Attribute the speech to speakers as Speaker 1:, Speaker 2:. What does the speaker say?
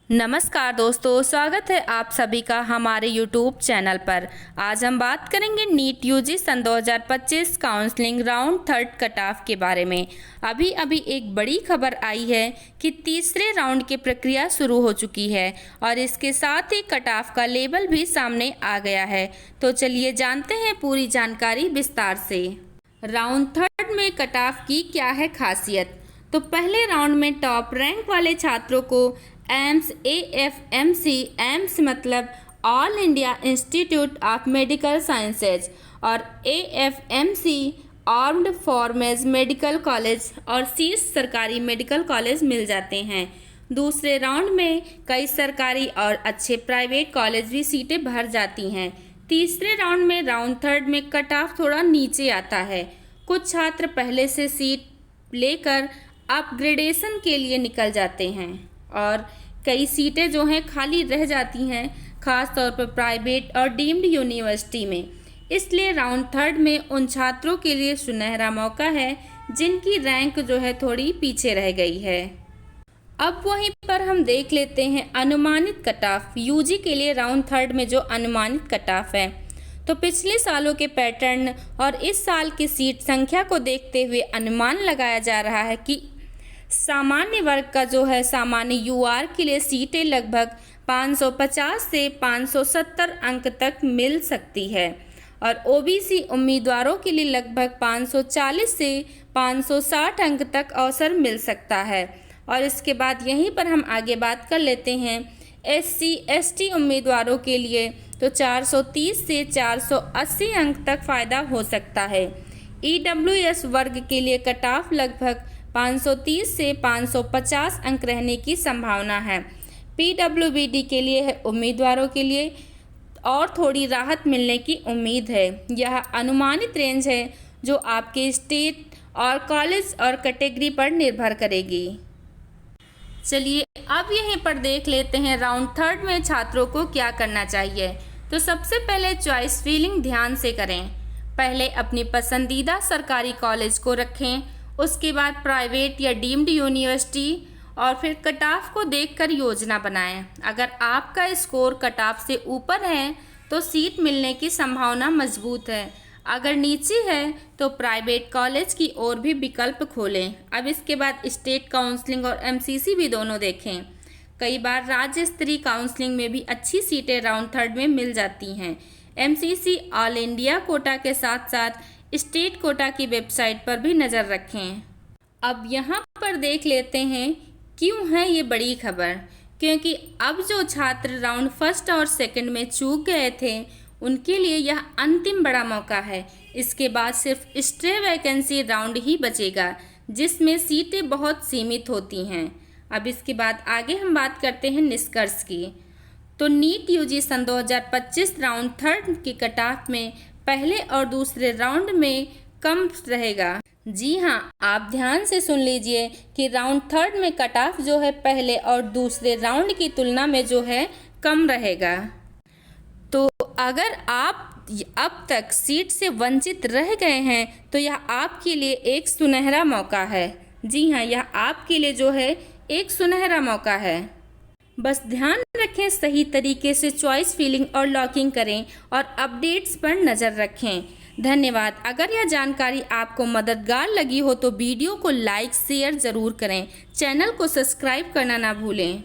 Speaker 1: नमस्कार दोस्तों, स्वागत है आप सभी का हमारे यूट्यूब चैनल पर। आज हम बात करेंगे नीट यूजी सन 2025 counselling round third cut off के बारे में। अभी अभी एक बड़ी खबर आई है कि तीसरे राउंड की प्रक्रिया शुरू हो चुकी है और इसके साथ ही कट ऑफ का लेबल भी सामने आ गया है। तो चलिए जानते हैं पूरी जानकारी विस्तार से। राउंड थर्ड में कट ऑफ की क्या है खासियत। तो पहले राउंड में टॉप रैंक वाले छात्रों को एम्स AFMC, एम्स मतलब all India institute of medical sciences और AFMC armed forces medical college और शीर्ष सरकारी मेडिकल कॉलेज मिल जाते हैं। दूसरे राउंड में कई सरकारी और अच्छे प्राइवेट कॉलेज भी सीटें भर जाती हैं। तीसरे राउंड में राउंड थर्ड में कट ऑफ थोड़ा नीचे आता है। कुछ छात्र पहले से सीट लेकर अपग्रेडेशन के लिए निकल जाते हैं और कई सीटें जो हैं खाली रह जाती हैं, खास तौर पर प्राइवेट और डीम्ड यूनिवर्सिटी में। इसलिए राउंड थर्ड में उन छात्रों के लिए सुनहरा मौका है जिनकी रैंक जो है थोड़ी पीछे रह गई है। अब वहीं पर हम देख लेते हैं अनुमानित कट ऑफ यूजी के लिए। राउंड थर्ड में जो अनुमानित कट ऑफ है, तो पिछले सालों के पैटर्न और इस साल की सीट संख्या को देखते हुए अनुमान लगाया जा रहा है कि सामान्य वर्ग का जो है सामान्य यूआर के लिए सीटें लगभग 550 से 570 अंक तक मिल सकती है और ओबीसी उम्मीदवारों के लिए लगभग 540 से 560 अंक तक अवसर मिल सकता है। और इसके बाद यहीं पर हम आगे बात कर लेते हैं SC ST उम्मीदवारों के लिए, तो 430 से 480 अंक तक फ़ायदा हो सकता है। EWS वर्ग के लिए कट ऑफ लगभग 530 से 550 अंक रहने की संभावना है। PWBD के लिए है उम्मीदवारों के लिए और थोड़ी राहत मिलने की उम्मीद है। यह अनुमानित रेंज है जो आपके स्टेट और कॉलेज और कैटेगरी पर निर्भर करेगी। चलिए अब यहीं पर देख लेते हैं राउंड थर्ड में छात्रों को क्या करना चाहिए। तो सबसे पहले चॉइस फिलिंग ध्यान से करें। पहले अपनी पसंदीदा सरकारी कॉलेज को रखें, उसके बाद प्राइवेट या डीम्ड यूनिवर्सिटी और फिर कट ऑफ को देखकर योजना बनाएं। अगर आपका स्कोर कट ऑफ से ऊपर है तो सीट मिलने की संभावना मजबूत है, अगर नीचे है तो प्राइवेट कॉलेज की ओर भी विकल्प खोलें। अब इसके बाद स्टेट काउंसलिंग और MCC भी दोनों देखें। कई बार राज्य स्तरीय काउंसलिंग में भी अच्छी सीटें राउंड थर्ड में मिल जाती हैं। MCC ऑल इंडिया कोटा के साथ साथ स्टेट कोटा की वेबसाइट पर भी नज़र रखें। अब यहाँ पर देख लेते हैं क्यों है ये बड़ी खबर, क्योंकि अब जो छात्र राउंड फर्स्ट और सेकंड में चूक गए थे उनके लिए यह अंतिम बड़ा मौका है। इसके बाद सिर्फ स्टे वैकेंसी राउंड ही बचेगा जिसमें सीटें बहुत सीमित होती हैं। अब इसके बाद आगे हम बात करते हैं निष्कर्ष की। तो नीट यूजी सन 2025 राउंड थर्ड की कट ऑफ में पहले और दूसरे राउंड में कम रहेगा। जी हाँ, आप ध्यान से सुन लीजिए कि राउंड थर्ड में कट ऑफ जो है पहले और दूसरे राउंड की तुलना में जो है कम रहेगा। तो अगर आप अब तक सीट से वंचित रह गए हैं तो यह आपके लिए एक सुनहरा मौका है। जी हाँ, यह आपके लिए जो है एक सुनहरा मौका है। बस ध्यान रखें, सही तरीके से चॉइस फिलिंग और लॉकिंग करें और अपडेट्स पर नज़र रखें। धन्यवाद। अगर यह जानकारी आपको मददगार लगी हो तो वीडियो को लाइक शेयर ज़रूर करें। चैनल को सब्सक्राइब करना ना भूलें।